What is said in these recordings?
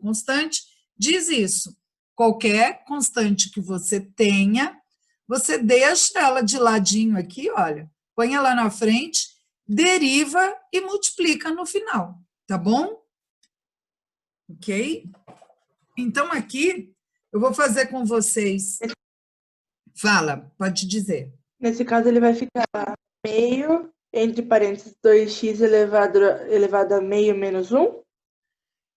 constante, diz isso. Qualquer constante que você tenha, você deixa ela de ladinho aqui, olha, põe ela na frente, deriva e multiplica no final, tá bom? Ok? Então, aqui, eu vou fazer com vocês... Fala, pode dizer. Nesse caso, ele vai ficar meio, entre parênteses, 2x elevado a meio menos 1?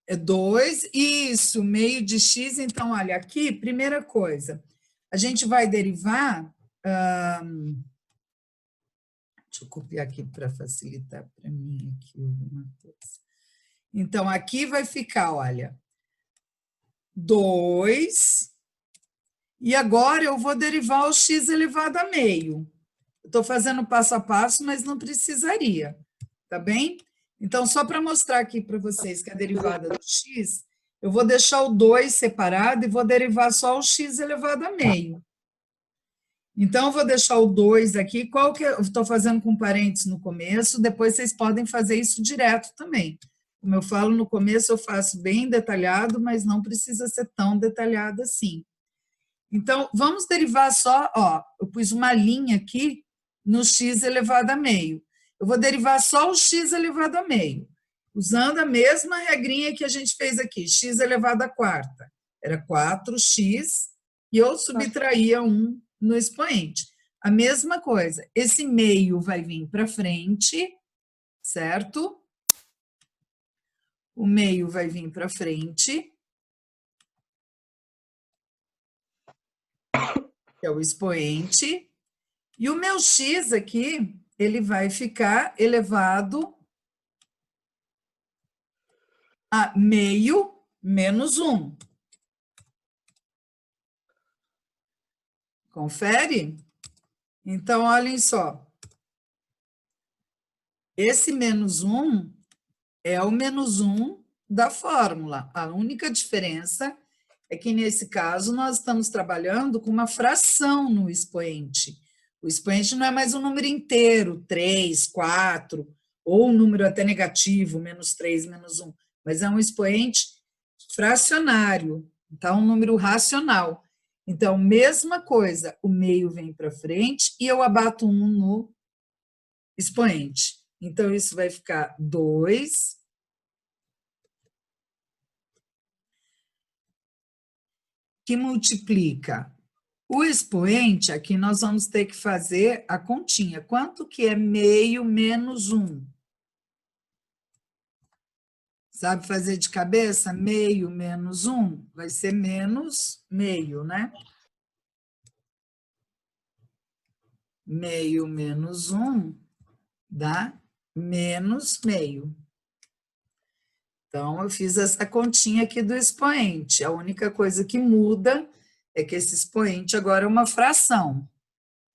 É 2, isso, meio de x. Então, olha, aqui, primeira coisa, a gente vai derivar... deixa eu copiar aqui para facilitar para mim aqui alguma coisa. Então, aqui vai ficar, olha, 2, e agora eu vou derivar o x elevado a meio. Estou fazendo passo a passo, mas não precisaria, tá bem? Então, só para mostrar aqui para vocês que a derivada do x, eu vou deixar o 2 separado e vou derivar só o x elevado a meio. Então, eu vou deixar o 2 aqui, qual que eu estou fazendo com parênteses no começo, depois vocês podem fazer isso direto também. Como eu falo no começo, eu faço bem detalhado, mas não precisa ser tão detalhado assim. Então, vamos derivar só, ó, eu pus uma linha aqui no x elevado a meio. Eu vou derivar só o x elevado a meio, usando a mesma regrinha que a gente fez aqui, x elevado à quarta. Era 4x, e eu subtraía 1 no expoente. A mesma coisa, esse meio vai vir para frente, certo? O meio vai vir para frente, que é o expoente, e o meu x aqui, ele vai ficar elevado a meio menos 1. Confere? Então, olhem só. Esse menos 1 é o menos 1 da fórmula. A única diferença é que, nesse caso, nós estamos trabalhando com uma fração no expoente. O expoente não é mais um número inteiro, 3, 4, ou um número até negativo, menos 3, menos 1, mas é um expoente fracionário, então um número racional. Então, mesma coisa, o meio vem para frente e eu abato 1 no expoente. Então, isso vai ficar 2... que multiplica o expoente, aqui nós vamos ter que fazer a continha. Quanto que é meio menos 1? Sabe fazer de cabeça? Meio menos 1 vai ser menos meio, né? Meio menos 1 dá menos meio. Então, eu fiz essa continha aqui do expoente. A única coisa que muda é que esse expoente agora é uma fração.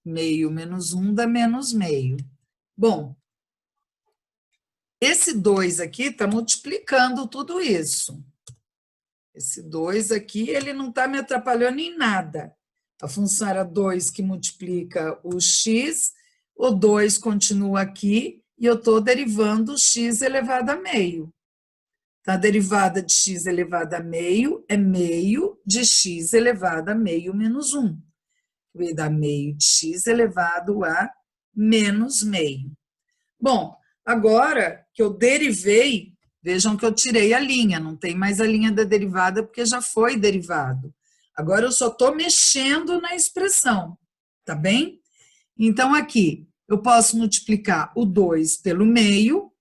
Meio menos 1 dá menos meio. Bom, esse 2 aqui está multiplicando tudo isso. Esse 2 aqui, ele não está me atrapalhando em nada. A função era 2 que multiplica o x, o 2 continua aqui, e eu estou derivando o x elevado a meio. Então, a derivada de x elevado a meio é meio de x elevado a meio menos 1. Vai dar meio de x elevado a menos meio. Bom, agora que eu derivei, vejam que eu tirei a linha, não tem mais a linha da derivada porque já foi derivado. Agora eu só estou mexendo na expressão, tá bem? Então, aqui, eu posso multiplicar o 2 pelo meio.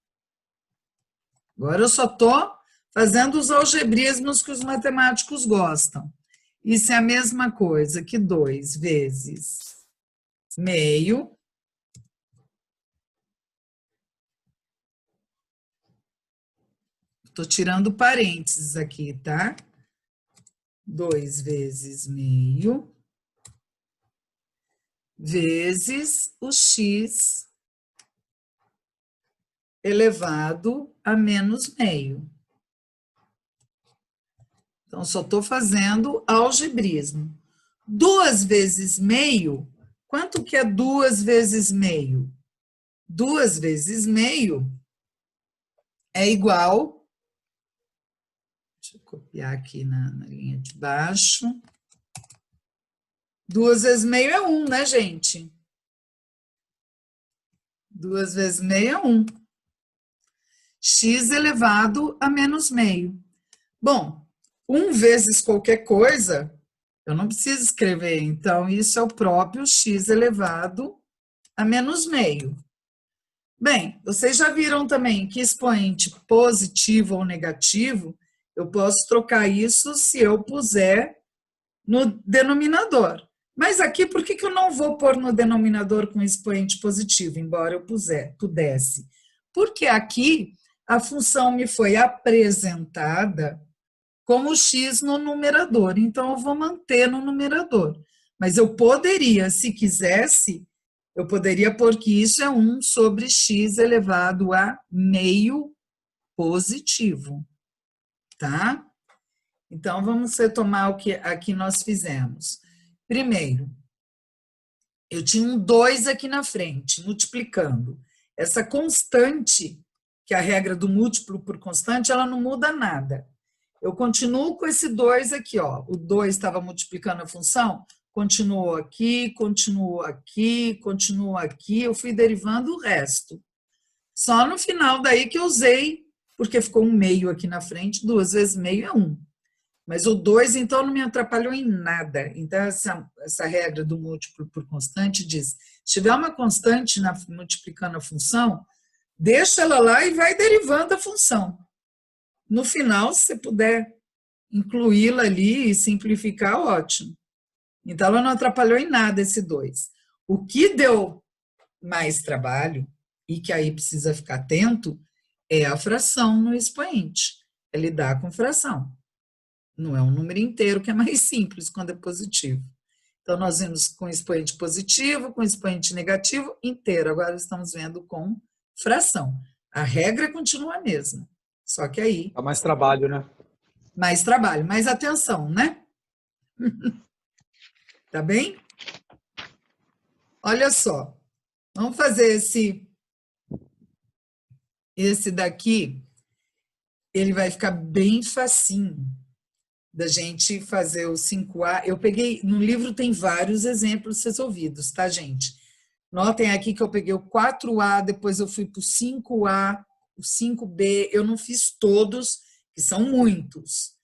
Agora eu só estou fazendo os algebrismos que os matemáticos gostam. Isso é a mesma coisa que 2 vezes meio. Estou tirando parênteses aqui, tá? 2 vezes meio vezes o x elevado a menos meio. Então, só estou fazendo algebrismo. 2 vezes meio, quanto que é 2 vezes meio? 2 vezes meio é igual... Deixa Deixa eu copiar aqui na linha de baixo. 2 vezes meio é 1, né, gente? 2 vezes meio é 1. X elevado a menos meio. Bom, 1 vezes qualquer coisa, eu não preciso escrever, então isso é o próprio x elevado a menos meio. Bem, vocês já viram também que expoente positivo ou negativo, eu posso trocar isso se eu puser no denominador. Mas aqui, por que eu não vou pôr no denominador com expoente positivo, embora eu pudesse? Porque aqui a função me foi apresentada como x no numerador, então eu vou manter no numerador. Mas eu poderia, se quisesse, eu poderia pôr que isso é 1 sobre x elevado a meio positivo, tá? Então, vamos retomar o que aqui nós fizemos. Primeiro, eu tinha um 2 aqui na frente, multiplicando. Essa constante, que é a regra do múltiplo por constante, ela não muda nada. Eu continuo com esse 2 aqui, ó. O 2 estava multiplicando a função, continuou aqui, continuou aqui, continuou aqui, eu fui derivando o resto. Só no final daí que eu usei, porque ficou um meio aqui na frente, 2 vezes meio é 1. Mas o 2, então, não me atrapalhou em nada. Então, essa regra do múltiplo por constante diz, se tiver uma constante multiplicando a função, deixa ela lá e vai derivando a função. No final, se você puder incluí-la ali e simplificar, ótimo. Então, ela não atrapalhou em nada esse 2. O que deu mais trabalho, e que aí precisa ficar atento, é a fração no expoente. É lidar com fração. Não é um número inteiro, que é mais simples quando é positivo. Então, nós vimos com expoente positivo, com expoente negativo, inteiro. Agora estamos vendo com fração. A regra continua a mesma. Só que aí... Dá mais trabalho, né? Mais trabalho, mais atenção, né? Tá bem? Olha só. Vamos fazer esse daqui. Ele vai ficar bem facinho da gente fazer o 5A. Eu peguei, no livro tem vários exemplos resolvidos, tá, gente? Notem aqui que eu peguei o 4A, depois eu fui para o 5A, o 5B. Eu não fiz todos, que são muitos.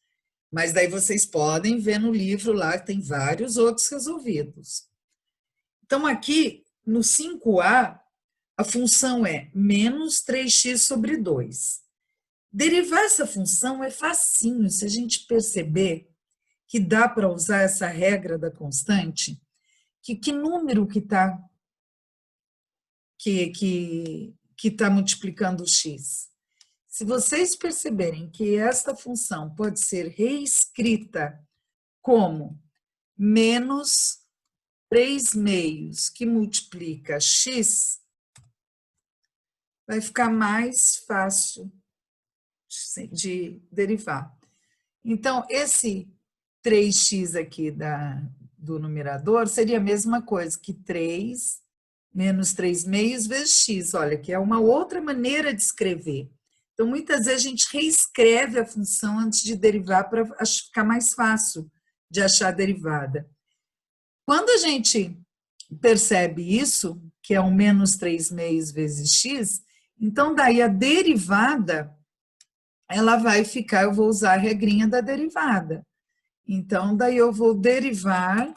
Mas daí vocês podem ver no livro lá, que tem vários outros resolvidos. Então, aqui, no 5A, a função é menos 3x sobre 2. Derivar essa função é facinho, se a gente perceber que dá para usar essa regra da constante, que número que está tá multiplicando o x? Se vocês perceberem que esta função pode ser reescrita como menos 3 meios que multiplica x, vai ficar mais fácil de derivar. Então, esse 3x aqui do numerador seria a mesma coisa que 3 menos 3 meios vezes x. Olha, que é uma outra maneira de escrever. Então, muitas vezes a gente reescreve a função antes de derivar para ficar mais fácil de achar a derivada. Quando a gente percebe isso, que é um menos 3 meios vezes x, então daí a derivada, ela vai ficar, eu vou usar a regrinha da derivada. Então, daí eu vou derivar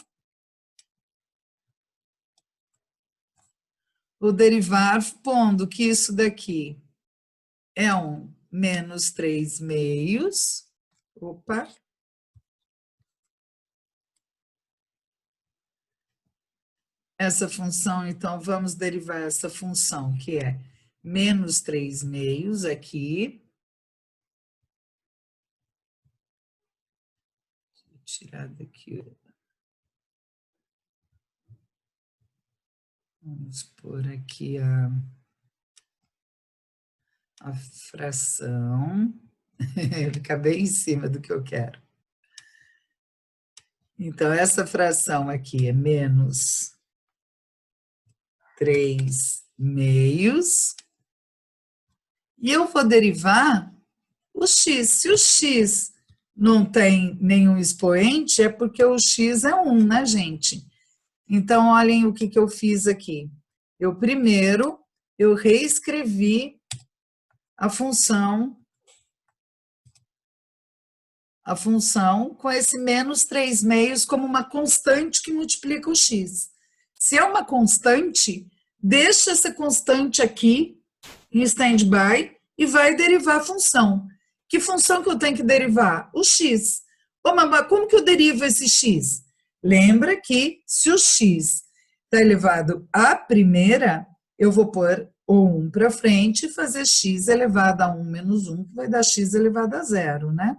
pondo que isso daqui é um menos 3 meios. Opa! Essa função, então, vamos derivar essa função, que é menos 3 meios aqui. Vou tirar daqui. Vamos pôr aqui a fração. Fica bem em cima do que eu quero. Então, essa fração aqui é menos 3 meios. E eu vou derivar o x. Se o x não tem nenhum expoente, é porque o x é 1, né, gente? Então, olhem o que eu fiz aqui. Primeiro, eu reescrevi a função com esse menos 3 meios como uma constante que multiplica o x. Se é uma constante, deixa essa constante aqui em stand-by e vai derivar a função. Que função que eu tenho que derivar? O x. Ô, mamãe, como que eu derivo esse x? Lembra que se o x está elevado à primeira, eu vou pôr o 1 para frente e fazer x elevado a 1 menos 1, que vai dar x elevado a 0, né?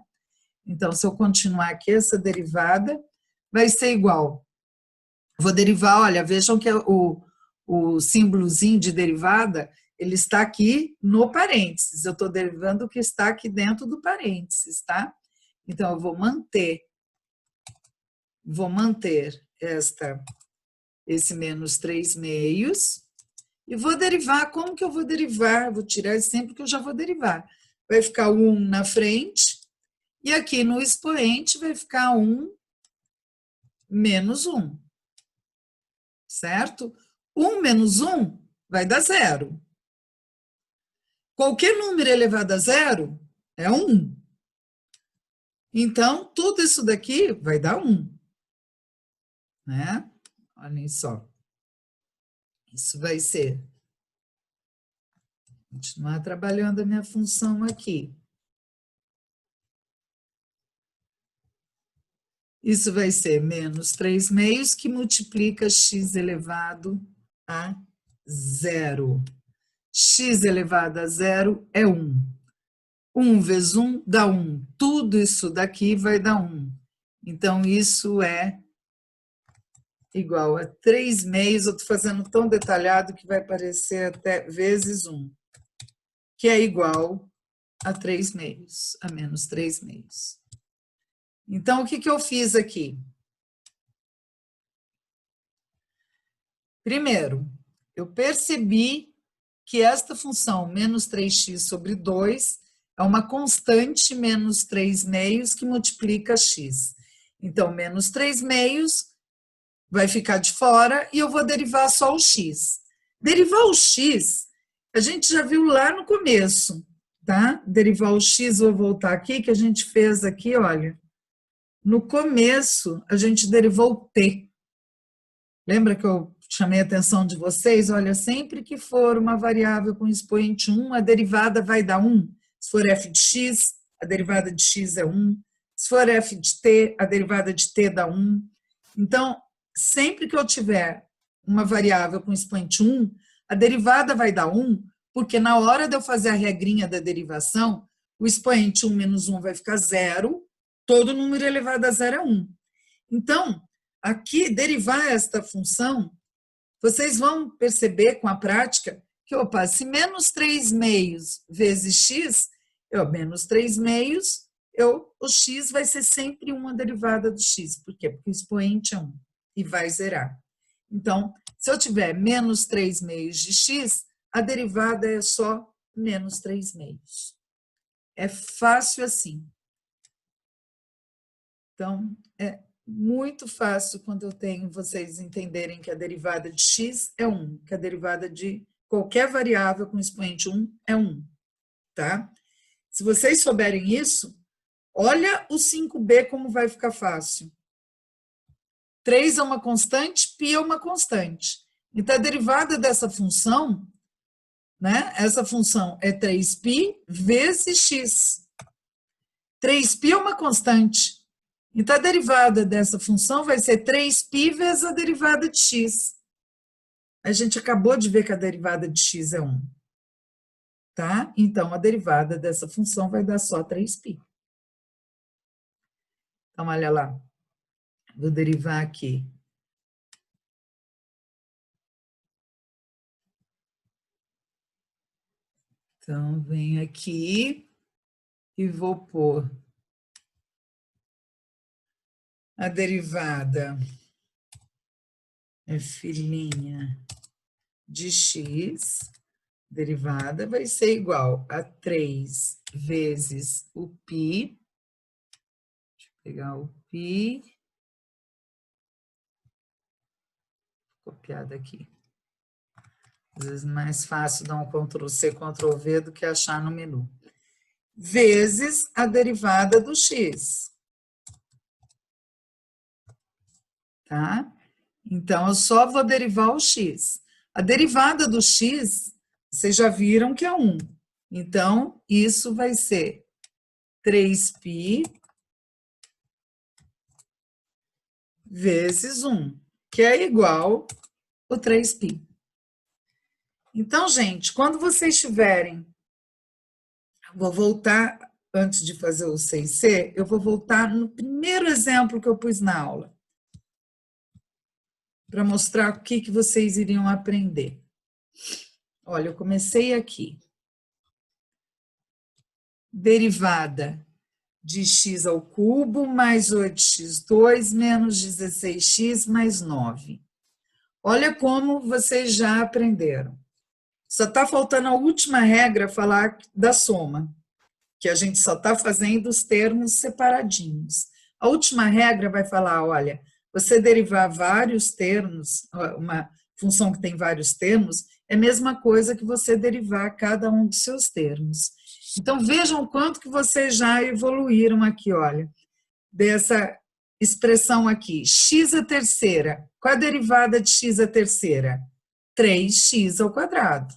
Então, se eu continuar aqui, essa derivada vai ser igual. Vou derivar, olha, vejam que o símbolozinho de derivada, ele está aqui no parênteses. Eu estou derivando o que está aqui dentro do parênteses, tá? Então, eu vou manter esse menos 3 meios e vou derivar. Como que eu vou derivar? Vou tirar sempre que eu já vou derivar. Vai ficar o 1 na frente e aqui no expoente vai ficar 1 menos 1, certo? 1 menos 1 vai dar 0. Qualquer número elevado a 0 é 1. Então, tudo isso daqui vai dar 1. Né? Olhem só. Isso vai ser... Continuar trabalhando a minha função aqui. Isso vai ser menos 3 meios que multiplica x elevado a 0. X elevado a 0 é 1. 1 vezes 1 dá 1. Tudo isso daqui vai dar 1. Então, isso é igual a 3 meios. Eu estou fazendo tão detalhado que vai parecer até vezes 1, que é igual a 3 meios, a menos 3 meios. Então, o que eu fiz aqui? Primeiro, eu percebi que esta função menos 3x sobre 2 é uma constante menos 3 meios que multiplica x. Então, menos 3 meios vai ficar de fora e eu vou derivar só o x. Derivar o x, a gente já viu lá no começo, tá? Derivar o x, vou voltar aqui, que a gente fez aqui, olha. No começo, a gente derivou o t. Lembra que eu chamei a atenção de vocês? Olha, sempre que for uma variável com expoente 1, a derivada vai dar 1. Se for f de x, a derivada de x é 1. Se for f de t, a derivada de t dá 1. Então, sempre que eu tiver uma variável com expoente 1, a derivada vai dar 1, porque na hora de eu fazer a regrinha da derivação, o expoente 1 menos 1 vai ficar 0, todo número elevado a 0 é 1. Então, aqui, derivar esta função, vocês vão perceber com a prática que, opa, se menos 3 meios vezes x, menos 3 meios, o x vai ser sempre uma derivada do x. Por quê? Porque o expoente é 1 e vai zerar. Então, se eu tiver menos 3 meios de x, a derivada é só menos 3 meios. É fácil assim. Então, é muito fácil quando eu tenho vocês entenderem que a derivada de x é 1, que a derivada de qualquer variável com expoente 1 é 1, tá? Se vocês souberem isso, olha o 5b como vai ficar fácil. 3 é uma constante, π é uma constante. Então, a derivada dessa função, né? Essa função é 3π vezes x. 3π é uma constante. Então, a derivada dessa função vai ser 3π vezes a derivada de x. A gente acabou de ver que a derivada de x é 1. Tá? Então, a derivada dessa função vai dar só 3π. Então, olha lá. Vou derivar aqui. Então, venho aqui e vou pôr a derivada f' de x, derivada vai ser igual a 3 vezes o π pegar o π, copiar daqui. Às vezes é mais fácil dar um Ctrl+C, Ctrl+V do que achar no menu. Vezes a derivada do x. Tá? Então, eu só vou derivar o x. A derivada do x, vocês já viram que é 1. Então, isso vai ser 3π vezes 1, que é igual ao 3π. Então, gente, quando vocês tiverem... Vou voltar, antes de fazer o 6C, eu vou voltar no primeiro exemplo que eu pus na aula, para mostrar o que vocês iriam aprender. Olha, eu comecei aqui. Derivada de x ao cubo mais 8x2 menos 16x mais 9. Olha como vocês já aprenderam. Só está faltando a última regra falar da soma, que a gente só está fazendo os termos separadinhos. A última regra vai falar, olha, você derivar vários termos, uma função que tem vários termos, é a mesma coisa que você derivar cada um dos seus termos. Então, vejam o quanto que vocês já evoluíram aqui, olha, dessa expressão aqui, x à terceira. Qual a derivada de x à terceira? 3x ao quadrado,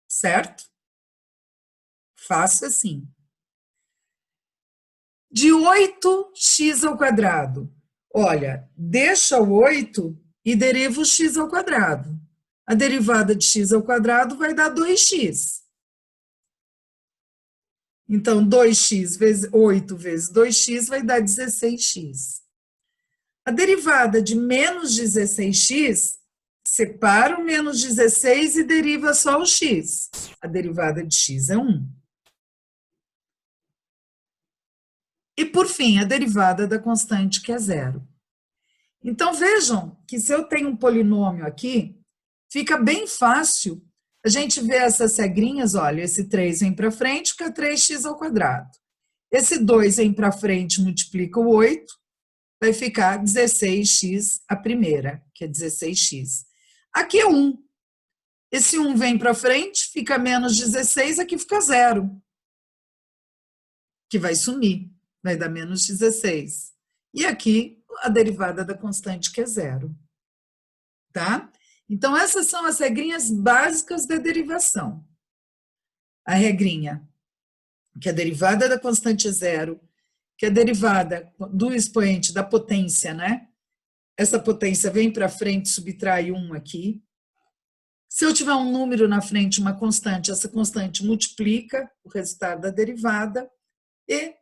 certo? Fácil assim. De 8x ao quadrado. Olha, deixa o 8 e deriva o x ao quadrado. A derivada de x ao quadrado vai dar 2x. Então, 2x vezes 8 vezes 2x vai dar 16x. A derivada de menos 16x, separa o menos 16 e deriva só o x. A derivada de x é 1. E, por fim, a derivada da constante, que é 0. Então, vejam que se eu tenho um polinômio aqui, fica bem fácil a gente ver essas regrinhas, olha, esse 3 vem para frente, fica 3x ao quadrado. Esse 2 vem para frente, multiplica o 8, vai ficar 16x a primeira, que é 16x. Aqui é 1. Esse 1 vem para frente, fica menos 16, aqui fica 0, que vai sumir, vai dar menos 16. E aqui a derivada da constante, que é 0. Tá? Então, essas são as regrinhas básicas da derivação. A regrinha, que a derivada da constante é 0, que a derivada do expoente da potência, né? Essa potência vem para frente, subtrai 1 aqui. Se eu tiver um número na frente, uma constante, essa constante multiplica o resultado da derivada e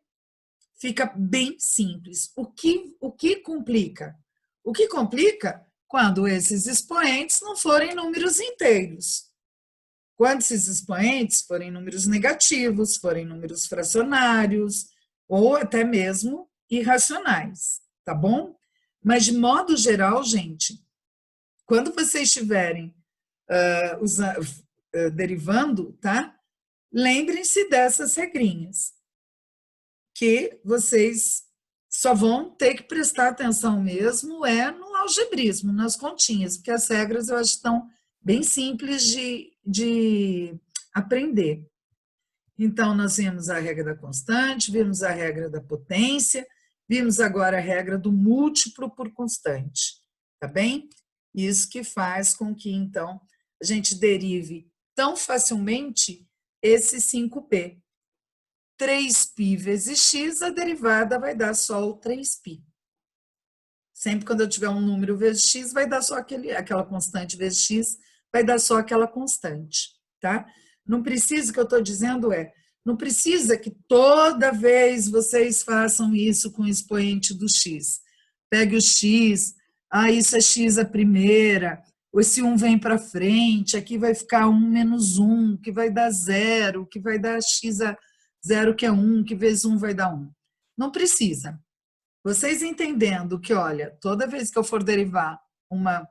fica bem simples. O que complica? O que complica quando esses expoentes não forem números inteiros. Quando esses expoentes forem números negativos, forem números fracionários, ou até mesmo irracionais, tá bom? Mas, de modo geral, gente, quando vocês estiverem derivando, tá? Lembrem-se dessas regrinhas, que vocês só vão ter que prestar atenção mesmo no algebrismo, nas continhas, porque as regras eu acho que estão bem simples de aprender. Então, nós vimos a regra da constante, vimos a regra da potência, vimos agora a regra do múltiplo por constante, tá bem? Isso que faz com que, então, a gente derive tão facilmente esse 5p. 3π vezes x, a derivada vai dar só o 3π. Sempre quando eu tiver um número vezes x, vai dar só aquela constante vezes x, vai dar só aquela constante, tá? Não precisa, o que eu estou dizendo não precisa que toda vez vocês façam isso com o expoente do x. Pegue o x, isso é x a primeira, esse 1 vem para frente, aqui vai ficar 1 menos 1, que vai dar 0, que vai dar x a 0, que é 1, que vezes 1 vai dar 1. Não precisa. Vocês entendendo que, olha, toda vez que eu for derivar uma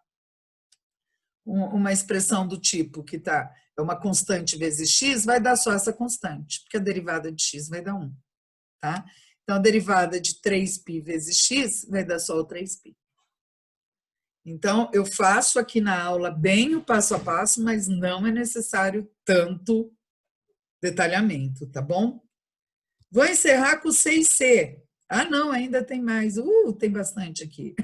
expressão do tipo que é uma constante vezes x, vai dar só essa constante, porque a derivada de x vai dar 1. Tá? Então, a derivada de 3π vezes x vai dar só o 3π. Então, eu faço aqui na aula bem o passo a passo, mas não é necessário tanto detalhamento, tá bom? Vou encerrar com o 6c. Ah, não, ainda tem mais. Tem bastante aqui.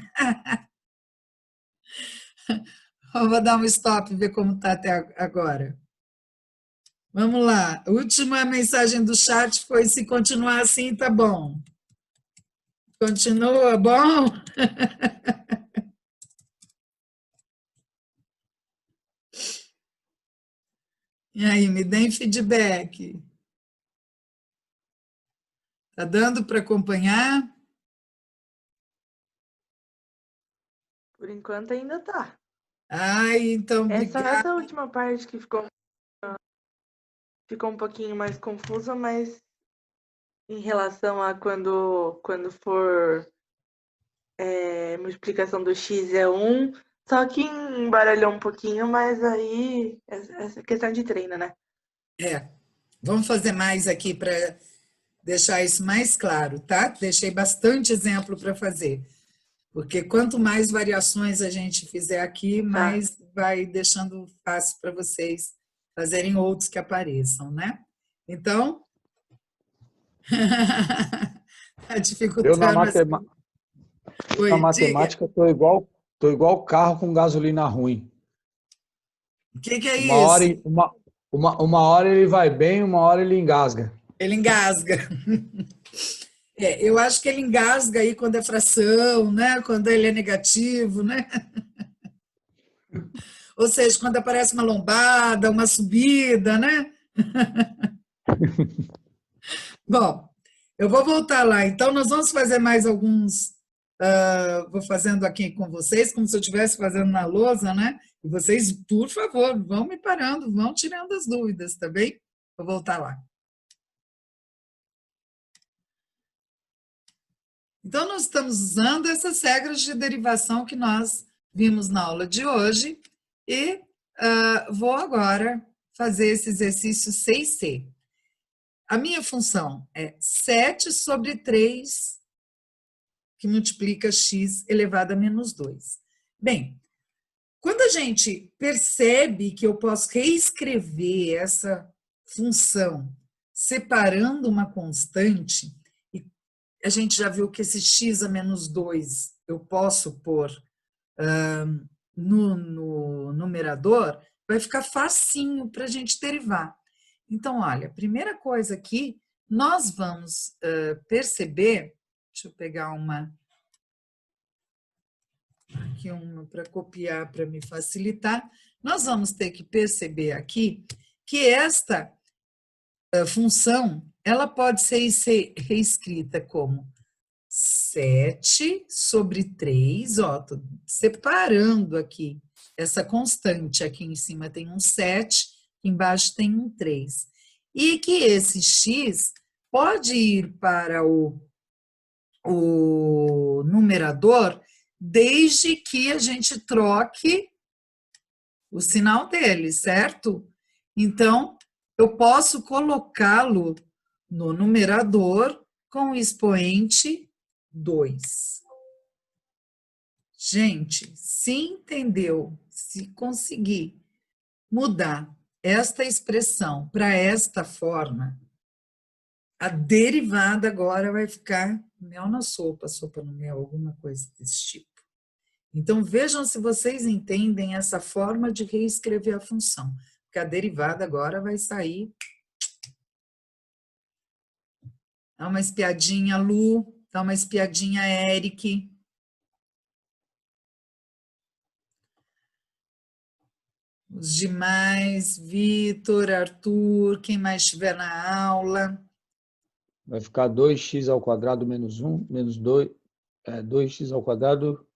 Eu vou dar um stop e ver como está até agora. Vamos lá. A última mensagem do chat foi: se continuar assim, tá bom. Continua bom? E aí, me deem feedback. Tá dando para acompanhar? Por enquanto ainda tá. Ai, então, obrigada. Essa última parte que ficou um pouquinho mais confusa, mas em relação a quando for multiplicação do x é 1, só que embaralhou um pouquinho, mas aí essa questão de treino, né? Vamos fazer mais aqui para deixar isso mais claro, tá? Deixei bastante exemplo para fazer, porque quanto mais variações a gente fizer aqui, mais vai deixando fácil para vocês fazerem outros que apareçam, né? Então, tá Eu na, dificultando. matema... Oi, na matemática tô igual carro com gasolina ruim. O que é Uma hora, isso? uma hora ele vai bem, uma hora ele engasga. Ele engasga. Eu acho que ele engasga aí quando é fração, né? Quando ele é negativo, né? Ou seja, quando aparece uma lombada, uma subida, né? Bom, eu vou voltar lá. Então, nós vamos fazer mais alguns. Vou fazendo aqui com vocês, como se eu estivesse fazendo na lousa, né? E vocês, por favor, vão me parando, vão tirando as dúvidas, tá bem? Vou voltar lá. Então, nós estamos usando essas regras de derivação que nós vimos na aula de hoje e vou agora fazer esse exercício 6c. A minha função é 7 sobre 3, que multiplica x elevado a menos 2. Bem, quando a gente percebe que eu posso reescrever essa função separando uma constante, a gente já viu que esse x a menos 2 eu posso pôr no numerador, vai ficar facinho para a gente derivar. Então, olha, a primeira coisa aqui, nós vamos perceber, deixa eu pegar aqui uma para copiar para me facilitar, nós vamos ter que perceber aqui que esta função, ela pode ser reescrita como 7 sobre 3, ó, tô separando aqui essa constante, aqui em cima tem um 7, embaixo tem um 3. E que esse x pode ir para o numerador desde que a gente troque o sinal dele, certo? Então, eu posso colocá-lo no numerador com o expoente 2. Gente, se entendeu, se conseguir mudar esta expressão para esta forma, a derivada agora vai ficar mel na sopa, sopa no mel, alguma coisa desse tipo. Então, vejam se vocês entendem essa forma de reescrever a função, porque a derivada agora vai sair. Dá uma espiadinha, Lu. Dá uma espiadinha, Eric. Os demais, Vitor, Arthur, quem mais estiver na aula. Vai ficar 2x ao quadrado menos 1, menos 2, 2x ao quadrado,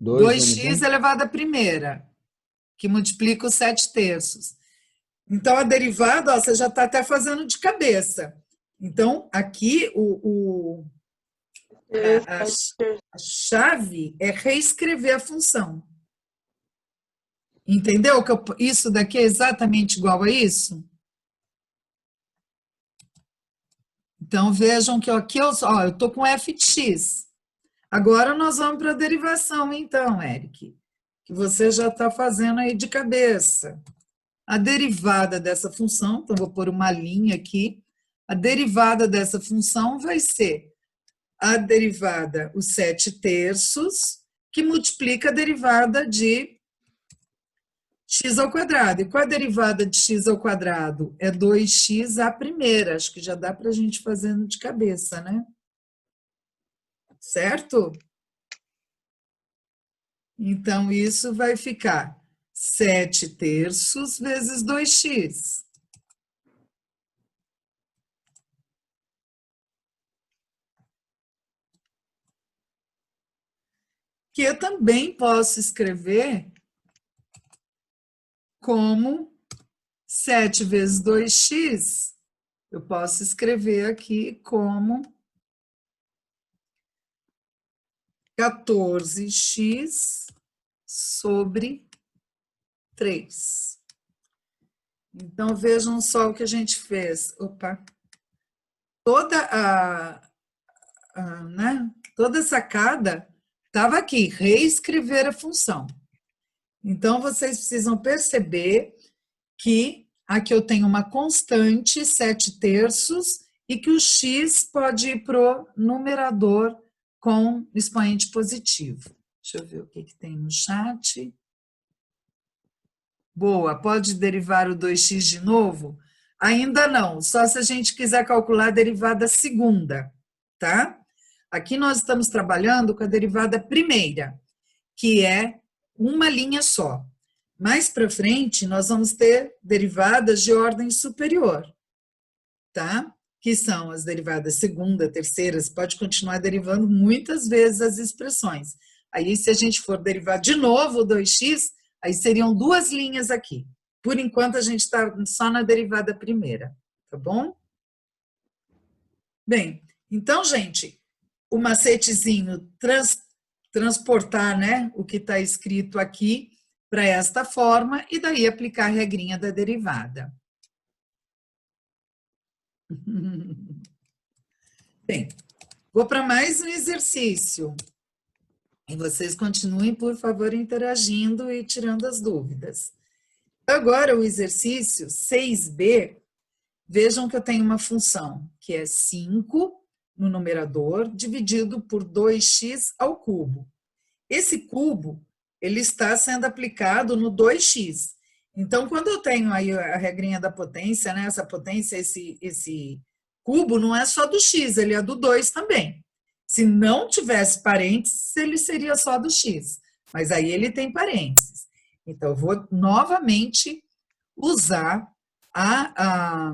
2x elevado à primeira, que multiplica os 7/3. Então, a derivada, ó, você já está até fazendo de cabeça. Então, aqui, a chave é reescrever a função. Entendeu? Que isso daqui é exatamente igual a isso? Então, vejam que aqui eu estou com f de x. Agora nós vamos para a derivação, então, Eric, que você já está fazendo aí de cabeça. A derivada dessa função, então vou pôr uma linha aqui, a derivada dessa função vai ser a derivada, os 7/3, que multiplica a derivada de x ao quadrado. E qual a derivada de x ao quadrado? É 2x à primeira. Acho que já dá para a gente fazendo de cabeça, né? Certo? Então, isso vai ficar 7/3 vezes 2x. Que eu também posso escrever como 7 vezes 2x, eu posso escrever aqui como 14x sobre 3. Então, vejam só o que a gente fez. Opa! Toda toda a sacada estava aqui, reescrever a função. Então, vocês precisam perceber que aqui eu tenho uma constante, 7/3, e que o x pode ir para o numerador com expoente positivo. Deixa eu ver o que tem no chat. Boa, pode derivar o 2x de novo? Ainda não, só se a gente quiser calcular a derivada segunda, tá? Aqui nós estamos trabalhando com a derivada primeira, que é uma linha só. Mais para frente, nós vamos ter derivadas de ordem superior, tá? Que são as derivadas segunda, terceira, você pode continuar derivando muitas vezes as expressões. Aí, se a gente for derivar de novo o 2x, aí seriam duas linhas aqui. Por enquanto, a gente está só na derivada primeira, tá bom? Bem, então, gente, o macetezinho transportar, né, o que está escrito aqui para esta forma e daí aplicar a regrinha da derivada. Bem, vou para mais um exercício. E vocês continuem, por favor, interagindo e tirando as dúvidas. Agora, o exercício 6b, vejam que eu tenho uma função que é 5 no numerador, dividido por 2x ao cubo. Esse cubo, ele está sendo aplicado no 2x. Então, quando eu tenho aí a regrinha da potência, né, essa potência, esse cubo, não é só do x, ele é do 2 também. Se não tivesse parênteses, ele seria só do x, mas aí ele tem parênteses. Então, eu vou novamente usar a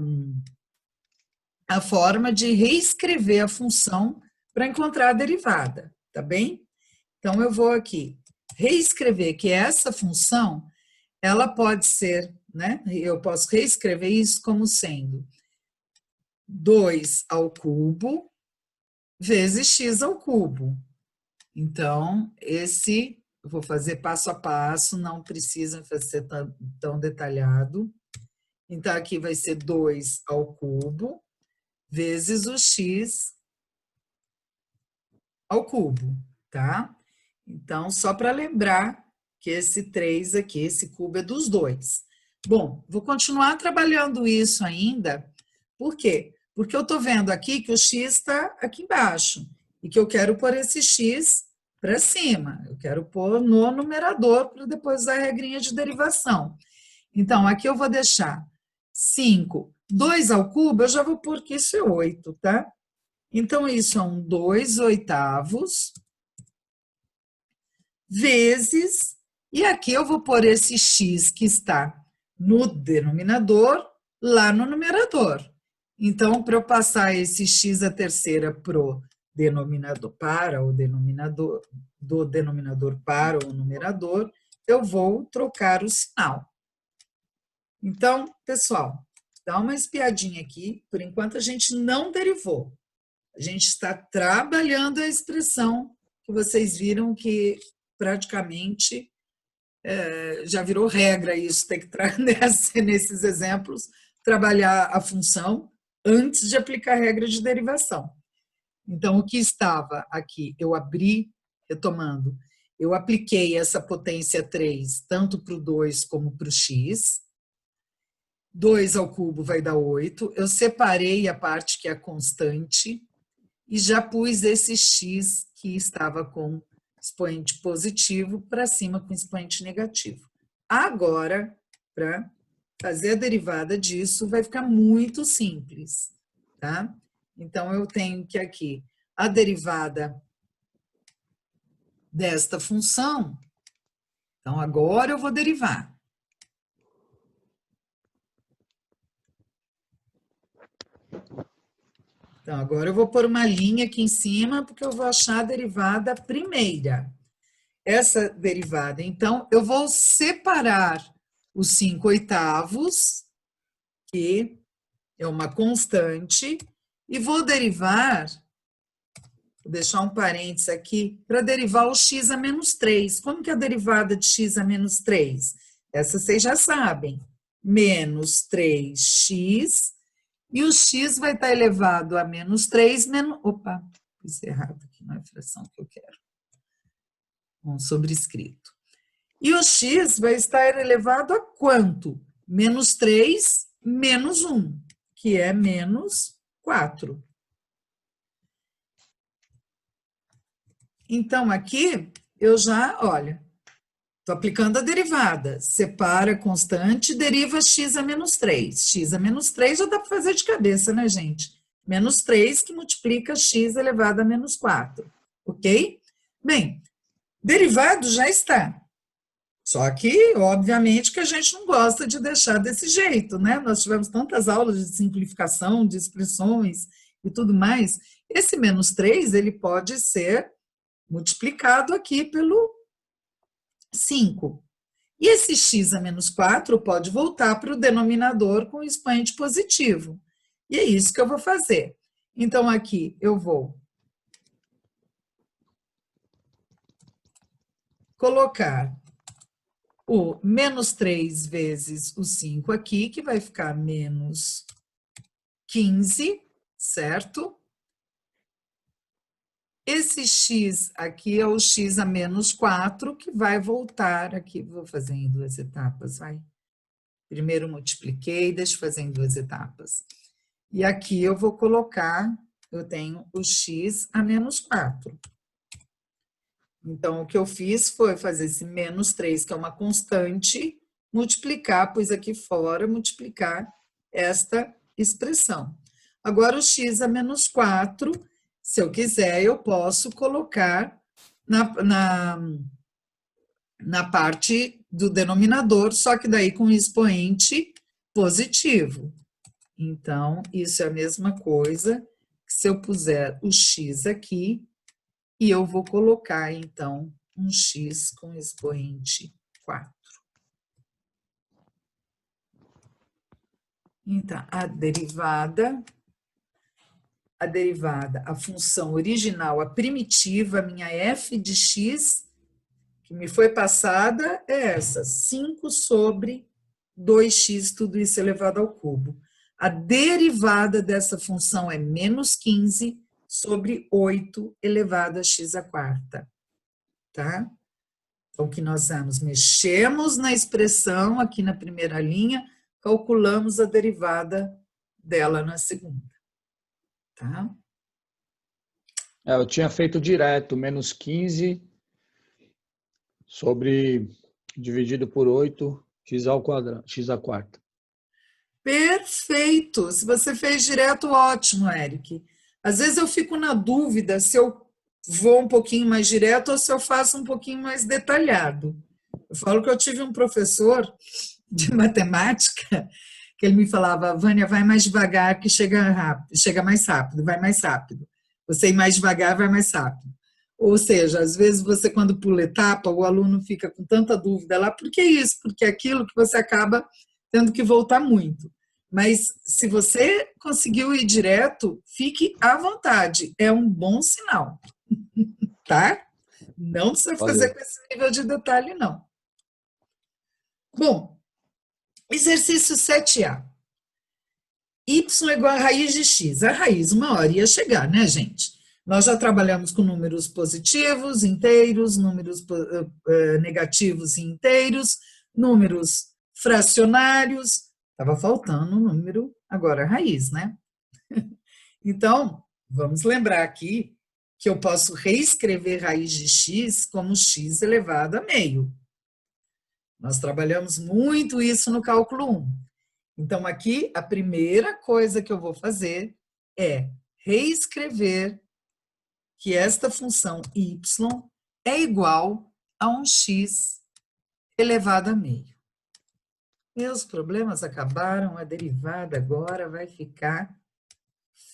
forma de reescrever a função para encontrar a derivada, tá bem? Então, eu vou aqui reescrever que essa função, ela pode ser, né? Eu posso reescrever isso como sendo 2 ao cubo vezes x ao cubo. Então, eu vou fazer passo a passo, não precisa ser tão detalhado. Então, aqui vai ser 2 ao cubo vezes o x ao cubo, tá? Então, só para lembrar que esse 3 aqui, esse cubo é dos dois. Bom, vou continuar trabalhando isso ainda. Por quê? Porque eu estou vendo aqui que o x está aqui embaixo e que eu quero pôr esse x para cima. Eu quero pôr no numerador para depois usar a regrinha de derivação. Então, aqui eu vou deixar 5. 2 ao cubo, eu já vou pôr que isso é 8, tá? Então, isso é um 2/8 vezes, e aqui eu vou pôr esse x que está no denominador lá no numerador. Então, para eu passar esse x à terceira pro denominador para o denominador, do denominador para o numerador, eu vou trocar o sinal. Então, pessoal, dá uma espiadinha aqui. Por enquanto, a gente não derivou. A gente está trabalhando a expressão que vocês viram que praticamente já virou regra isso, ter que nesses exemplos, trabalhar a função antes de aplicar a regra de derivação. Então, o que estava aqui, eu abri, retomando, eu apliquei essa potência 3, tanto para o 2 como para o x. 2 ao cubo vai dar 8. Eu separei a parte que é a constante e já pus esse x que estava com expoente positivo para cima com expoente negativo. Agora, para fazer a derivada disso, vai ficar muito simples, tá? Então, eu tenho que aqui, a derivada desta função, então agora eu vou derivar. Então, agora eu vou pôr uma linha aqui em cima, porque eu vou achar a derivada primeira. Essa derivada, então, eu vou separar os 5/8, que é uma constante, e vou derivar, vou deixar um parênteses aqui, para derivar o x a menos 3. Como que é a derivada de x a menos 3? Essa vocês já sabem. Menos 3x, e o x vai estar elevado a menos 3, menos... Opa, fiz errado aqui, não é a fração que eu quero. Um sobrescrito. E o x vai estar elevado a quanto? Menos 3, menos 1, que é menos 4. Então, aqui, eu já, olha, estou aplicando a derivada. Separa a constante, deriva x a menos 3. X a menos 3 já dá para fazer de cabeça, né, gente? Menos 3 que multiplica x elevado a menos 4. Ok? Bem, derivado já está. Só que, obviamente, que a gente não gosta de deixar desse jeito, né? Nós tivemos tantas aulas de simplificação, de expressões e tudo mais. Esse menos 3, ele pode ser multiplicado aqui pelo 5. E esse x a menos 4 pode voltar para o denominador com expoente positivo. E é isso que eu vou fazer. Então, aqui eu vou colocar o menos 3 vezes o 5 aqui, que vai ficar menos 15, certo? Esse x aqui é o x a menos 4, que vai voltar aqui. Vou fazer em 2 etapas, vai. Primeiro multipliquei, deixa eu fazer em 2 etapas. E aqui eu vou colocar, eu tenho o x a menos 4. Então, o que eu fiz foi fazer esse menos 3, que é uma constante, multiplicar, pus aqui fora, multiplicar esta expressão. Agora, o x a menos 4, se eu quiser, eu posso colocar na parte do denominador, só que daí com expoente positivo. Então, isso é a mesma coisa que se eu puser o x aqui, e eu vou colocar, então, um x com expoente 4. Então, a derivada, a função original, a primitiva, a minha f de x, que me foi passada, é essa, 5 sobre 2x, tudo isso elevado ao cubo. A derivada dessa função é menos 15 sobre 8 elevado a x à quarta, tá? Então, o que nós vamos? Mexemos na expressão aqui na primeira linha, calculamos a derivada dela na segunda, tá? Eu tinha feito direto, menos 15 sobre, dividido por 8, x ao quadrado, x à quarta. Perfeito! Se você fez direto, ótimo, Eric. Às vezes eu fico na dúvida se eu vou um pouquinho mais direto ou se eu faço um pouquinho mais detalhado. Eu falo que eu tive um professor de matemática que ele me falava, Vânia, vai mais devagar que chega rápido, chega mais rápido, vai mais rápido. Você ir mais devagar, vai mais rápido. Ou seja, às vezes você, quando pula etapa, o aluno fica com tanta dúvida lá, por que isso? Porque é aquilo que você acaba tendo que voltar muito. Mas se você conseguiu ir direto, fique à vontade, é um bom sinal, tá? Não precisa fazer com esse nível de detalhe, não. Bom, exercício 7A. y igual a raiz de x. A raiz uma hora ia chegar, né, gente? Nós já trabalhamos com números positivos, inteiros, números negativos e inteiros, números fracionários. Estava faltando o número, agora a raiz, né? Então, vamos lembrar aqui que eu posso reescrever raiz de x como x elevado a meio. Nós trabalhamos muito isso no cálculo 1. Então, aqui, a primeira coisa que eu vou fazer é reescrever que esta função y é igual a um x elevado a meio. Meus problemas acabaram, a derivada agora vai ficar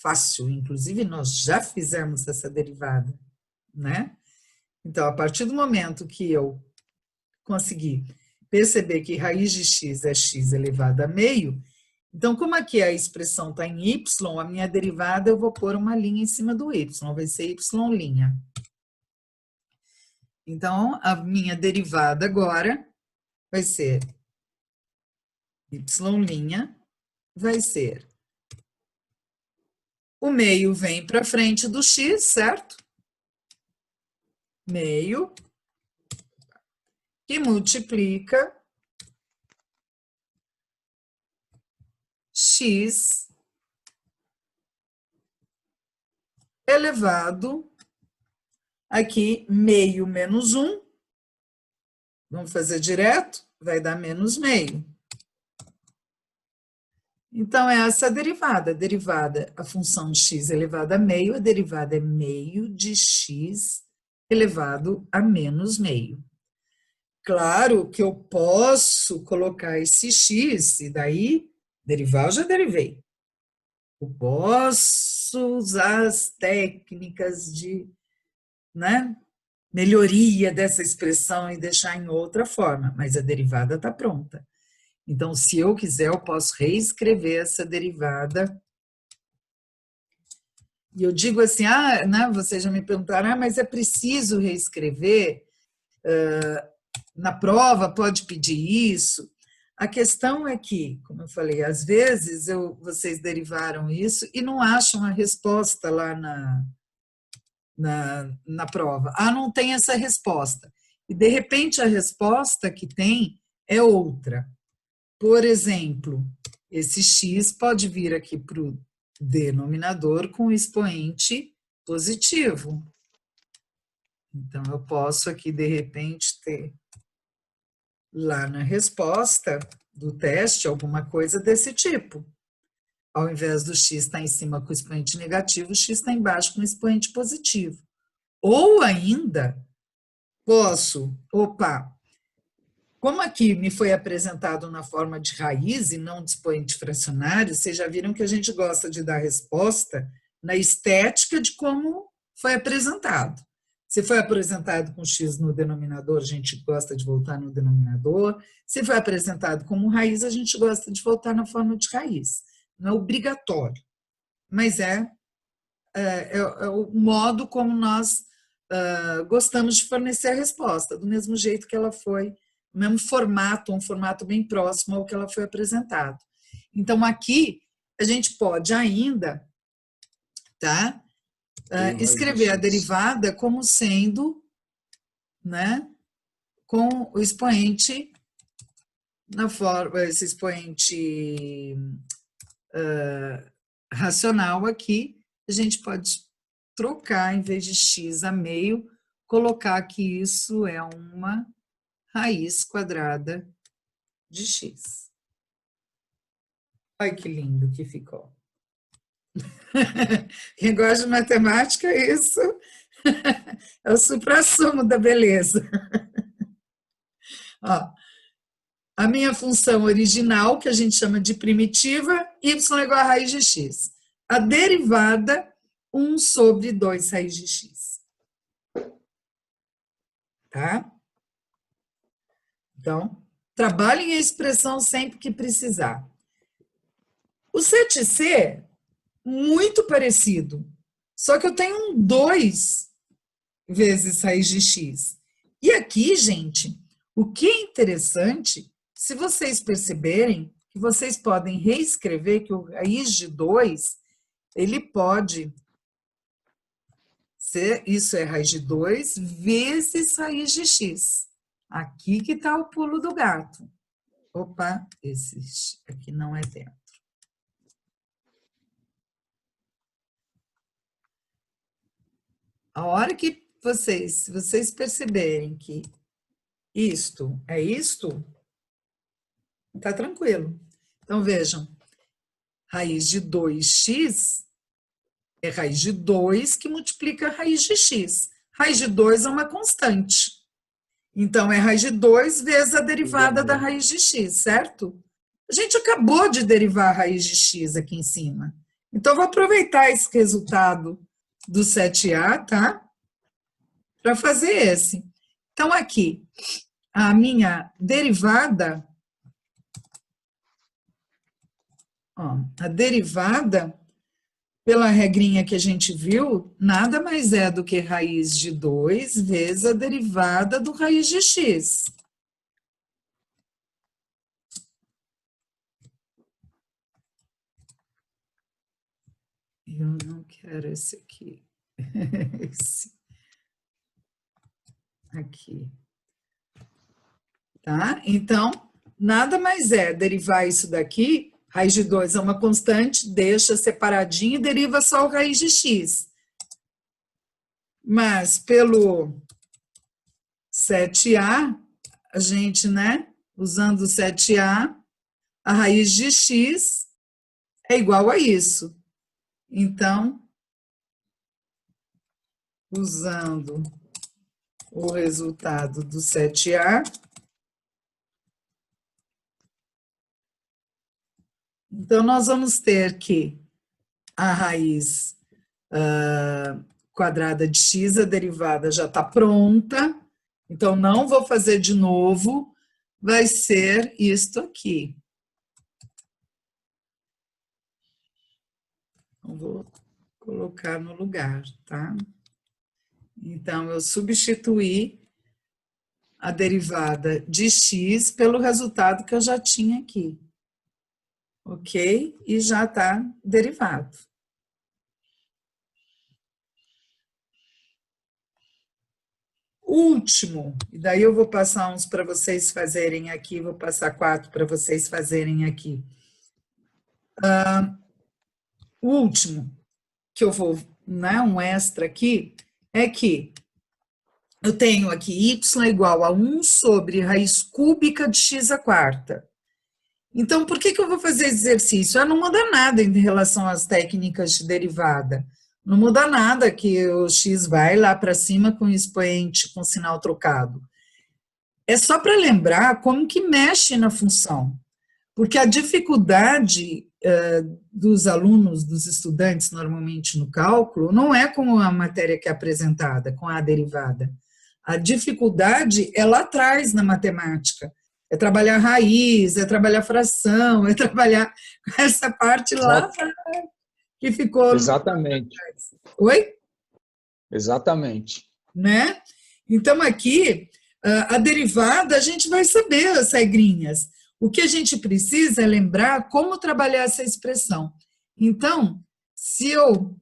fácil. Inclusive, nós já fizemos essa derivada, né? Então, a partir do momento que eu consegui perceber que raiz de x é x elevado a meio, então, como aqui a expressão está em y, a minha derivada eu vou pôr uma linha em cima do y, vai ser y'. Então, a minha derivada agora vai ser y', vai ser o meio vem para frente do x, certo? Meio, que multiplica x elevado, aqui, meio menos 1, vamos fazer direto, vai dar menos meio. Então, essa é a derivada, a função x elevado a meio, a derivada é meio de x elevado a menos meio. Claro que eu posso colocar esse x, e daí, derivar eu já derivei. Eu posso usar as técnicas de, né, melhoria dessa expressão e deixar em outra forma, mas a derivada está pronta. Então, se eu quiser, eu posso reescrever essa derivada. E eu digo assim, né, vocês já me perguntaram, mas é preciso reescrever? Na prova pode pedir isso? A questão é que, como eu falei, às vezes vocês derivaram isso e não acham a resposta lá na prova. Não tem essa resposta. E, de repente, a resposta que tem é outra. Por exemplo, esse x pode vir aqui para o denominador com expoente positivo. Então, eu posso aqui, de repente, ter lá na resposta do teste alguma coisa desse tipo. Ao invés do x estar em cima com expoente negativo, o x está embaixo com expoente positivo. Ou ainda, posso, como aqui me foi apresentado na forma de raiz e não de expoente fracionário, vocês já viram que a gente gosta de dar resposta na estética de como foi apresentado. Se foi apresentado com x no denominador, a gente gosta de voltar no denominador. Se foi apresentado como raiz, a gente gosta de voltar na forma de raiz. Não é obrigatório, mas é o modo como nós gostamos de fornecer a resposta, do mesmo jeito que ela foi, no mesmo formato, um formato bem próximo ao que ela foi apresentado. Então, aqui, a gente pode ainda, tá? Escrever a derivada como sendo, né, com o expoente na forma, esse expoente racional aqui, a gente pode trocar, em vez de x a meio, colocar que isso é uma raiz quadrada de x. Olha que lindo que ficou. Quem gosta de matemática, isso é o suprassumo da beleza. Ó, a minha função original, que a gente chama de primitiva, y igual a raiz de x. A derivada, 1 sobre 2 raiz de x. Tá? Então, trabalhem a expressão sempre que precisar. O 7C, muito parecido, só que eu tenho um 2 vezes raiz de x. E aqui, gente, o que é interessante, se vocês perceberem, que vocês podem reescrever que o raiz de 2, ele pode ser, isso é raiz de 2 vezes raiz de x. Aqui que está o pulo do gato. Opa, esse aqui não é dentro. A hora que vocês perceberem que isto é isto, tá tranquilo. Então, vejam, raiz de 2x é raiz de 2 que multiplica a raiz de x. Raiz de 2 é uma constante. Então, é raiz de 2 vezes a derivada da raiz de x, certo? A gente acabou de derivar a raiz de x aqui em cima. Então, vou aproveitar esse resultado do 7a, tá? Para fazer esse. Então, aqui, a minha derivada, ó, a derivada, pela regrinha que a gente viu, nada mais é do que raiz de 2 vezes a derivada do raiz de x. Eu não quero esse aqui. Esse. Aqui. Tá? Então, nada mais é derivar isso daqui, raiz de 2 é uma constante, deixa separadinho e deriva só o raiz de x. Mas pelo 7a, a gente, né, usando o 7a, a raiz de x é igual a isso. Então, usando o resultado do 7a, então nós vamos ter que a raiz quadrada de x, a derivada já está pronta, então não vou fazer de novo, vai ser isto aqui. Então, vou colocar no lugar, tá? Então, eu substituí a derivada de x pelo resultado que eu já tinha aqui. Ok? E já está derivado. Último, e daí eu vou passar uns para vocês fazerem aqui, vou passar 4 para vocês fazerem aqui. O último, que eu vou, né, um extra aqui, é que eu tenho aqui y igual a 1 sobre raiz cúbica de x à quarta. Então, por que eu vou fazer esse exercício? Não muda nada em relação às técnicas de derivada. Não muda nada que o x vai lá para cima com o expoente com sinal trocado. É só para lembrar como que mexe na função. Porque a dificuldade dos alunos, dos estudantes, normalmente no cálculo, não é com a matéria que é apresentada, com a derivada. A dificuldade é lá atrás na matemática. É trabalhar raiz, é trabalhar fração, é trabalhar essa parte lá que ficou... Exatamente. Oi? Exatamente. Né? Então, aqui, a derivada, a gente vai saber as regrinhas. O que a gente precisa é lembrar como trabalhar essa expressão. Então, se eu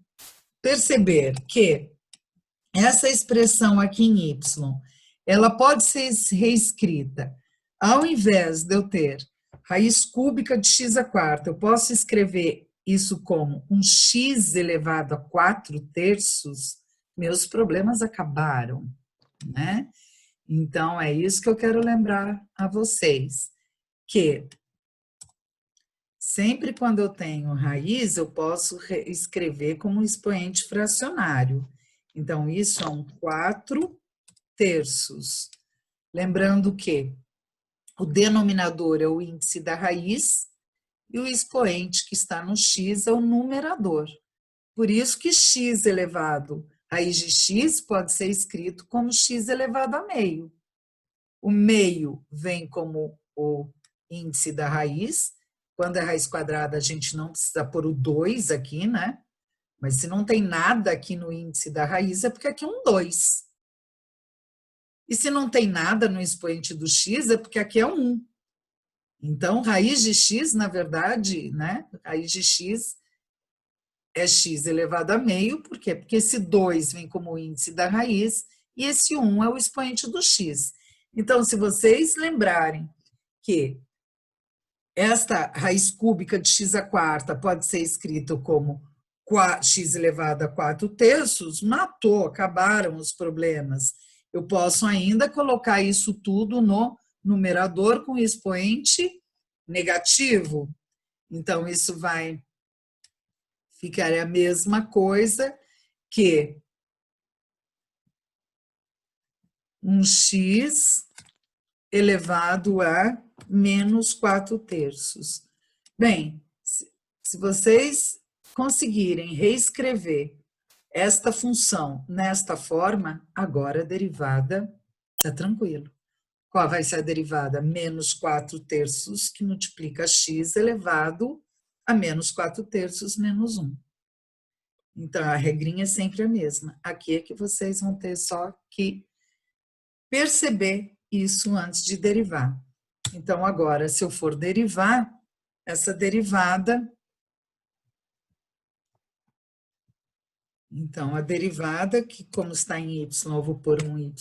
perceber que essa expressão aqui em y, ela pode ser reescrita, ao invés de eu ter raiz cúbica de x à quarta, eu posso escrever isso como um x elevado a 4/3, meus problemas acabaram, né? Então, é isso que eu quero lembrar a vocês, que sempre quando eu tenho raiz, eu posso escrever como um expoente fracionário. Então, isso é um 4/3. Lembrando que o denominador é o índice da raiz e o expoente que está no x é o numerador. Por isso que x elevado a raiz de x pode ser escrito como x elevado a meio. O meio vem como o índice da raiz. Quando é raiz quadrada, a gente não precisa pôr o 2 aqui, né? Mas se não tem nada aqui no índice da raiz, é porque aqui é um 2. E se não tem nada no expoente do x, é porque aqui é 1. Então, raiz de x, na verdade, né? Raiz de x é x elevado a meio, por quê? Porque esse 2 vem como índice da raiz e esse 1 é o expoente do x. Então, se vocês lembrarem que esta raiz cúbica de x à quarta pode ser escrita como x elevado a 4/3, matou, acabaram os problemas. Eu posso ainda colocar isso tudo no numerador com expoente negativo. Então, isso vai ficar a mesma coisa que um x elevado a menos 4/3. Bem, se vocês conseguirem reescrever esta função nesta forma, agora a derivada está tranquilo. Qual vai ser a derivada? Menos 4/3, que multiplica x elevado a menos 4/3 menos 1. Então, a regrinha é sempre a mesma. Aqui é que vocês vão ter só que perceber isso antes de derivar. Então, agora, se eu for derivar, essa derivada... Então, a derivada, que como está em y, eu vou pôr um y',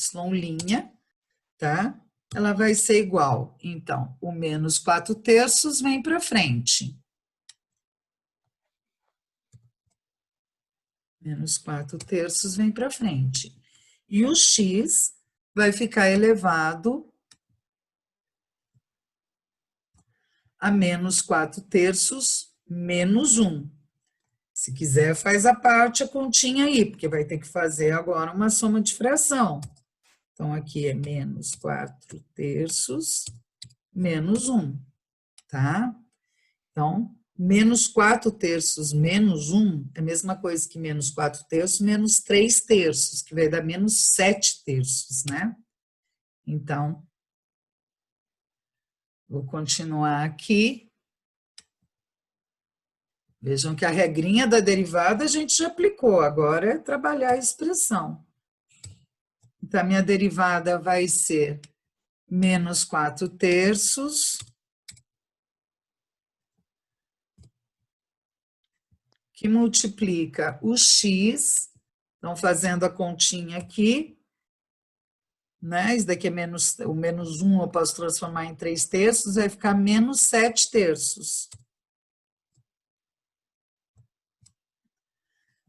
tá? Ela vai ser igual. Então, o menos 4/3 vem para frente. Menos 4/3 vem para frente. E o x vai ficar elevado a menos 4/3 menos 1. Se quiser, faz a parte, a continha aí, porque vai ter que fazer agora uma soma de fração. Então, aqui é menos 4/3 menos 1, tá? Então, menos 4/3 menos 1 é a mesma coisa que menos 4/3 menos 3/3, que vai dar menos 7/3, né? Então, vou continuar aqui. Vejam que a regrinha da derivada a gente já aplicou, agora é trabalhar a expressão. Então, a minha derivada vai ser menos 4/3 que multiplica o x, então fazendo a continha aqui, né? Isso daqui é menos, o menos 1 eu posso transformar em 3/3, vai ficar menos 7/3.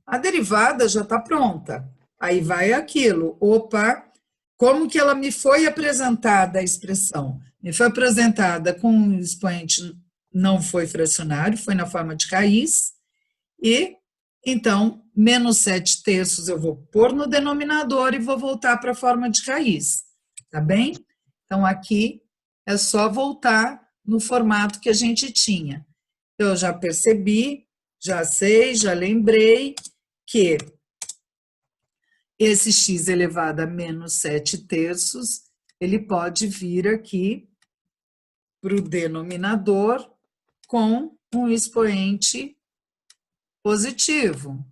A derivada já está pronta. Aí vai aquilo. Opa, como que ela me foi apresentada, a expressão? Me foi apresentada com um expoente não foi fracionário, foi na forma de raiz. E, então, menos 7/3 eu vou pôr no denominador e vou voltar para a forma de raiz. Tá bem? Então, aqui é só voltar no formato que a gente tinha. Eu já percebi, já sei, já lembrei que esse x elevado a menos 7/3, ele pode vir aqui para o denominador com um expoente positivo.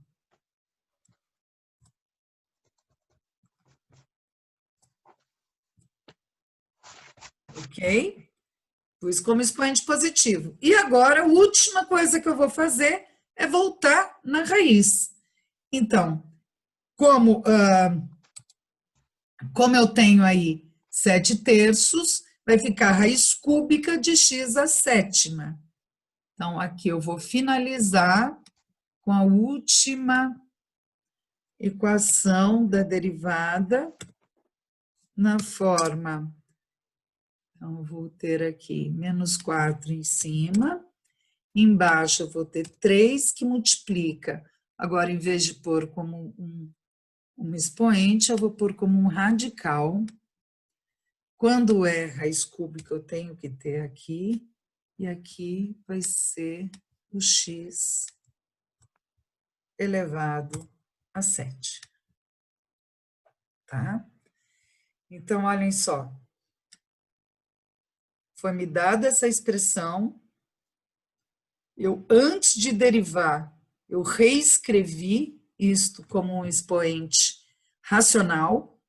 Ok? Pus como expoente positivo. E agora, a última coisa que eu vou fazer é voltar na raiz. Então, como eu tenho aí 7/3, vai ficar raiz cúbica de x à sétima. Então, aqui eu vou finalizar com a última equação da derivada na forma. Então, eu vou ter aqui menos 4 em cima. Embaixo eu vou ter 3 que multiplica. Agora, em vez de pôr como um expoente, eu vou pôr como um radical. Quando é raiz cúbica, eu tenho que ter aqui. E aqui vai ser o x elevado a 7. Tá? Então, olhem só. Foi me dada essa expressão. Eu, antes de derivar, eu reescrevi isto como um expoente racional.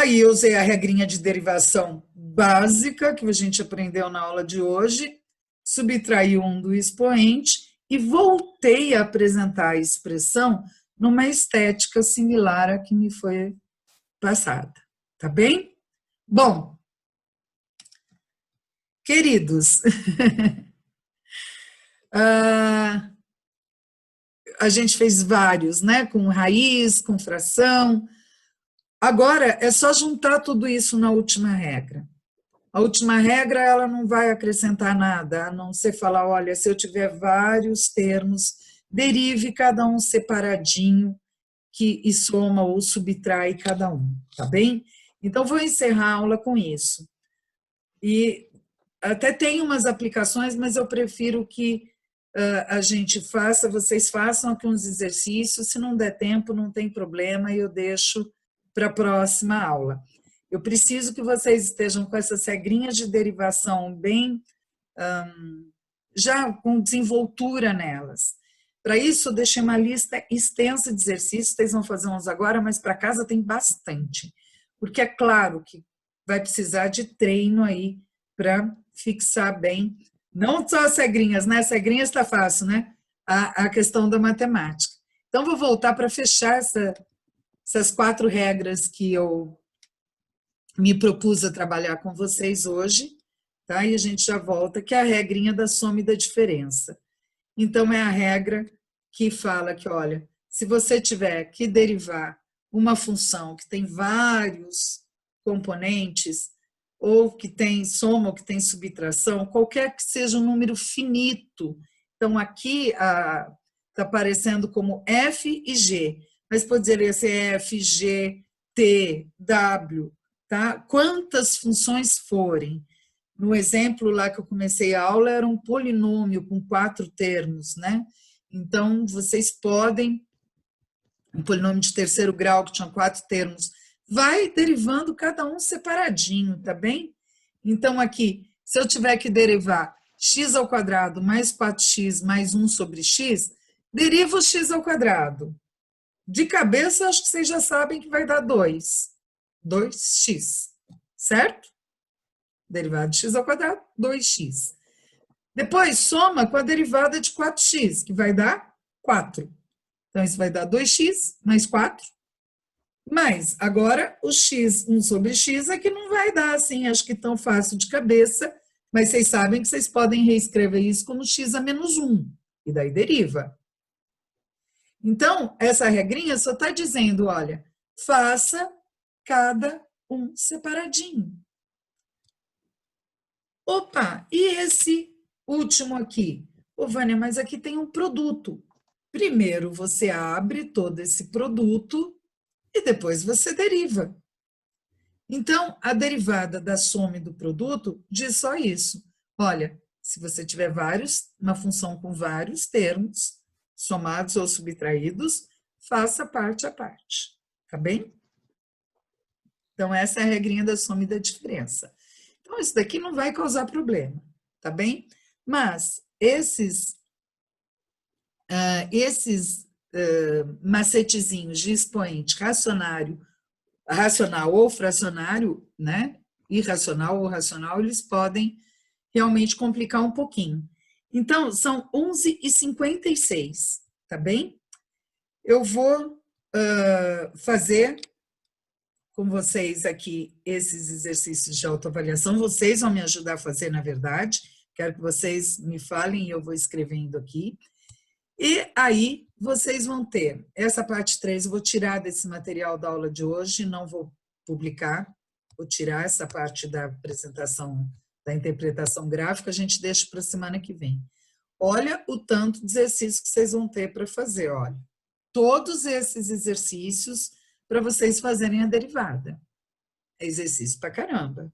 Aí eu usei a regrinha de derivação básica que a gente aprendeu na aula de hoje, subtraí 1 do expoente e voltei a apresentar a expressão numa estética similar à que me foi passada. Tá bem? Bom, queridos, a gente fez vários, né? Com raiz, com fração. Agora é só juntar tudo isso na última regra. A última regra, ela não vai acrescentar nada, a não ser falar, olha, se eu tiver vários termos, derive cada um separadinho e soma ou subtrai cada um, tá bem? Então, vou encerrar a aula com isso. E até tem umas aplicações, mas eu prefiro que a gente faça, vocês façam aqui uns exercícios, se não der tempo, não tem problema, eu deixo para a próxima aula. Eu preciso que vocês estejam com essas regrinhas de derivação bem, já com desenvoltura nelas. Para isso, eu deixei uma lista extensa de exercícios, vocês vão fazer uns agora, mas para casa tem bastante, porque é claro que vai precisar de treino aí para fixar bem, não só as regrinhas, né? As regrinhas está fácil, né? A questão da matemática. Então, vou voltar para fechar essas 4 regras que eu me propus a trabalhar com vocês hoje, tá? E a gente já volta, que é a regrinha da soma e da diferença. Então, é a regra que fala que, olha, se você tiver que derivar uma função que tem vários componentes, ou que tem soma, ou que tem subtração, qualquer que seja um número finito. Então, aqui está aparecendo como F e G, mas poderia ser F, G, T, W, tá? Quantas funções forem. No exemplo lá que eu comecei a aula, era um polinômio com 4 termos, né? Então, vocês podem, um polinômio de terceiro grau que tinha 4 termos, vai derivando cada um separadinho, tá bem? Então, aqui, se eu tiver que derivar x ao quadrado mais 4x mais 1 sobre x, derivo x ao quadrado. De cabeça, acho que vocês já sabem que vai dar 2. 2x, certo? Derivada de x ao quadrado, 2x. Depois, soma com a derivada de 4x, que vai dar 4. Então, isso vai dar 2x mais 4. Mas, agora, o x, 1 sobre x, é que não vai dar, assim, acho que tão fácil de cabeça, mas vocês sabem que vocês podem reescrever isso como x a menos 1, e daí deriva. Então, essa regrinha só está dizendo, olha, faça cada um separadinho. Opa, e esse último aqui? Ô, Vânia, mas aqui tem um produto. Primeiro você abre todo esse produto e depois você deriva. Então, a derivada da soma e do produto diz só isso. Olha, se você tiver uma função com vários termos, somados ou subtraídos, faça parte a parte. Tá bem? Então, essa é a regrinha da soma e da diferença. Então, isso daqui não vai causar problema, tá bem? Mas esses macetezinhos de expoente racional ou fracionário, né? Irracional ou racional, eles podem realmente complicar um pouquinho. Então, são 11h56, tá bem? Eu vou fazer com vocês aqui esses exercícios de autoavaliação. Vocês vão me ajudar a fazer, na verdade. Quero que vocês me falem e eu vou escrevendo aqui. E aí, vocês vão ter essa parte 3, eu vou tirar desse material da aula de hoje, não vou publicar, vou tirar essa parte da apresentação, da interpretação gráfica, a gente deixa para a semana que vem. Olha o tanto de exercício que vocês vão ter para fazer, olha. Todos esses exercícios para vocês fazerem a derivada. É exercício para caramba.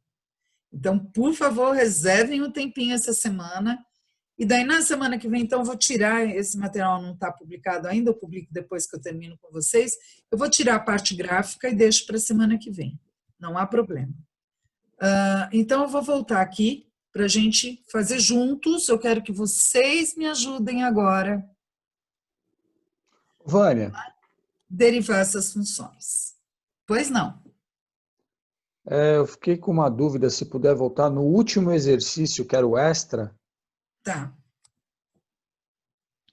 Então, por favor, reservem um tempinho essa semana. E daí, na semana que vem, então, eu vou tirar, esse material não está publicado ainda, eu publico depois que eu termino com vocês, eu vou tirar a parte gráfica e deixo para a semana que vem. Não há problema. Então, eu vou voltar aqui para a gente fazer juntos. Eu quero que vocês me ajudem agora. Vânia. Derivar essas funções. Pois não. Eu fiquei com uma dúvida, se puder voltar no último exercício, que era o extra, Tá.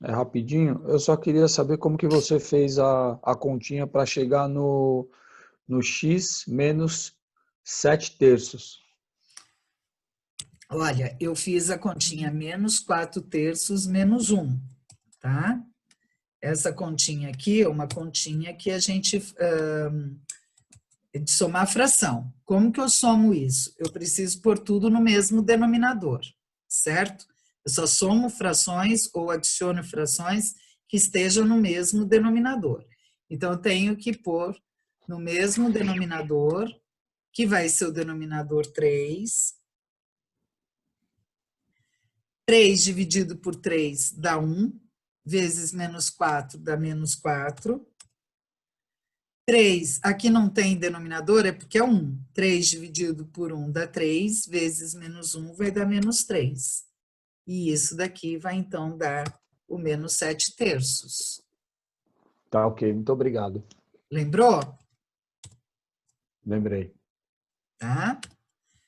rapidinho, eu só queria saber como que você fez a continha para chegar no x menos 7/3. Olha, eu fiz a continha menos 4/3 menos 1, tá? Essa continha aqui é uma continha que a gente de somar fração. Como que eu somo isso? Eu preciso pôr tudo no mesmo denominador, certo? Eu só somo frações ou adiciono frações que estejam no mesmo denominador. Então, eu tenho que pôr no mesmo denominador, que vai ser o denominador 3. 3 dividido por 3 dá 1, vezes menos 4 dá menos 4. 3, aqui não tem denominador, é porque é 1. 3 dividido por 1 dá 3, vezes menos 1 vai dar menos 3. E isso daqui vai, então, dar o menos 7/3. Tá, ok, muito obrigado. Lembrou? Lembrei. Tá?